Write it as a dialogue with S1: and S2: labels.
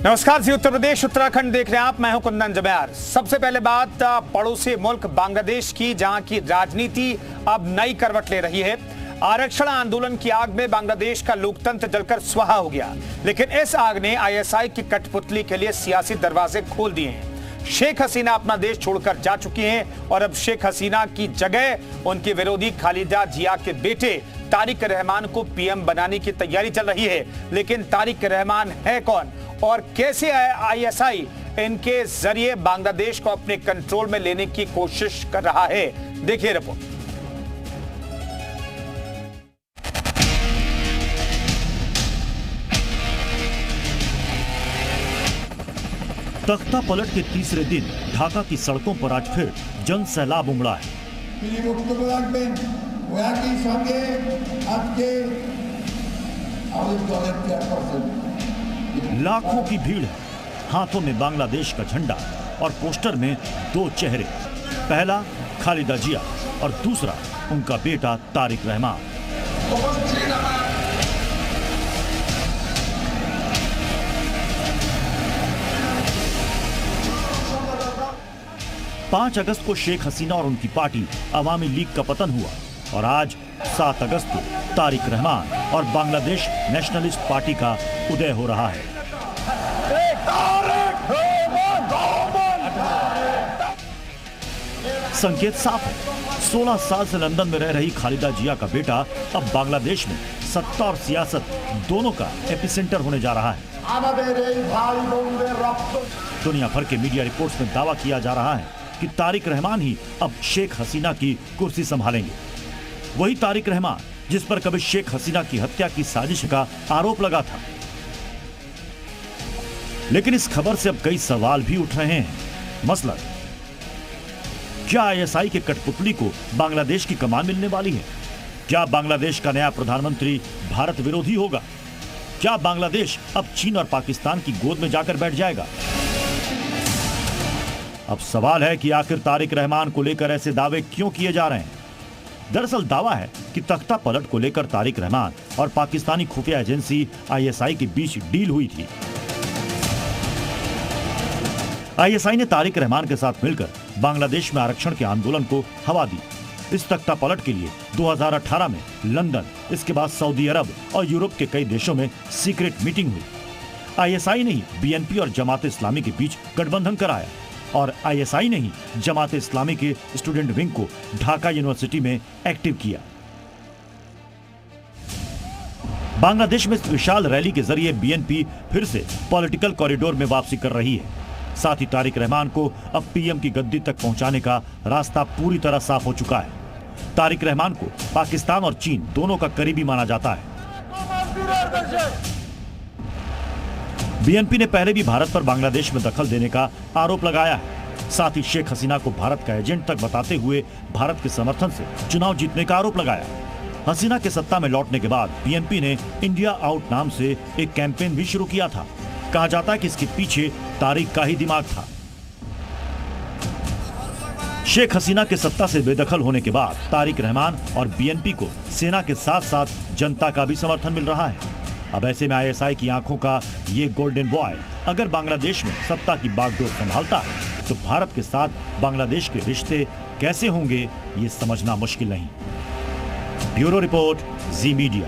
S1: नमस्कार जी, उत्तर प्रदेश उत्तराखंड देख रहे हैं आप। मैं हूं कुंदन जब्यार। सबसे पहले बात पड़ोसी मुल्क बांग्लादेश की, जहां की राजनीति अब नई करवट ले रही है। आरक्षण आंदोलन की आग में बांग्लादेश का लोकतंत्र जलकर स्वाहा हो गया, लेकिन इस आग ने आईएसआई की कठपुतली के लिए सियासी दरवाजे खोल दिए हैं। शेख हसीना अपना देश छोड़कर जा चुकी हैं और अब शेख हसीना की जगह उनकी विरोधी खालिदा जिया के बेटे तारिक रहमान को पीएम बनाने की तैयारी चल रही है। लेकिन तारिक रहमान है कौन और कैसे आईएसआई इनके जरिए बांग्लादेश को अपने कंट्रोल में लेने की कोशिश कर रहा है, देखिए रिपोर्ट।
S2: तख्ता पलट के तीसरे दिन ढाका की सड़कों पर आज फिर जन सैलाब उमड़ा है। लाखों की भीड़ है, हाथों में बांग्लादेश का झंडा और पोस्टर में दो चेहरे, पहला खालिदा जिया और दूसरा उनका बेटा तारिक रहमान। पांच अगस्त को शेख हसीना और उनकी पार्टी अवामी लीग का पतन हुआ और आज 7 अगस्त को तारिक रहमान और बांग्लादेश नेशनलिस्ट पार्टी का उदय हो रहा है। संकेत साफ है, 16 साल से लंदन में रह रही खालिदा जिया का बेटा अब बांग्लादेश में सत्ता और सियासत दोनों का एपिसेंटर होने जा रहा है। दुनिया भर के मीडिया रिपोर्ट्स में दावा किया जा रहा है कि तारिक रहमान ही अब शेख हसीना की कुर्सी संभालेंगे। वही तारिक रहमान जिस पर कभी शेख हसीना की हत्या की साजिश का आरोप लगा था। लेकिन इस खबर से अब कई सवाल भी उठ रहे हैं। मसलन, क्या आईएसआई के कठपुतली को बांग्लादेश की कमान मिलने वाली है? क्या बांग्लादेश का नया प्रधानमंत्री भारत विरोधी होगा? क्या बांग्लादेश अब चीन और पाकिस्तान की गोद में जाकर बैठ जाएगा? अब सवाल है कि आखिर तारिक रहमान को लेकर ऐसे दावे क्यों किए जा रहे हैं? दरअसल दावा है कि तख्ता पलट को लेकर तारिक रहमान और पाकिस्तानी खुफिया एजेंसी आईएसआई के बीच डील हुई थी। आईएसआई ने तारिक रहमान के साथ मिलकर बांग्लादेश में आरक्षण के आंदोलन को हवा दी। इस तख्ता पलट के लिए 2018 में लंदन, इसके बाद सऊदी अरब और यूरोप के कई देशों में सीक्रेट मीटिंग हुई। आईएसआई ने ही बीएनपी और जमात इस्लामी के बीच गठबंधन कराया और आईएसआई ने ही जमात इस्लामी के स्टूडेंट विंग को ढाका यूनिवर्सिटी में एक्टिव किया। बांग्लादेश में इस विशाल रैली के जरिए बीएनपी फिर से पॉलिटिकल कॉरिडोर में वापसी कर रही है। साथ ही तारिक रहमान को अब पीएम की गद्दी तक पहुंचाने का रास्ता पूरी तरह साफ हो चुका है। तारिक रहमान को पाकिस्तान और चीन दोनों का करीबी माना जाता है। बीएनपी ने पहले भी भारत पर बांग्लादेश में दखल देने का आरोप लगाया है। साथ ही शेख हसीना को भारत का एजेंट तक बताते हुए भारत के समर्थन से चुनाव जीतने का आरोप लगाया। हसीना के सत्ता में लौटने के बाद बीएनपी ने इंडिया आउट नाम से एक कैंपेन भी शुरू किया था। कहा जाता है कि इसके पीछे तारिक का ही दिमाग था। शेख हसीना के सत्ता से बेदखल होने के बाद तारिक रहमान और बीएनपी को सेना के साथ साथ जनता का भी समर्थन मिल रहा है। अब ऐसे में आईएसआई की आंखों का ये गोल्डन बॉय अगर बांग्लादेश में सत्ता की बागडोर संभालता है तो भारत के साथ बांग्लादेश के रिश्ते कैसे होंगे, ये समझना मुश्किल नहीं। ब्यूरो रिपोर्ट, जी मीडिया।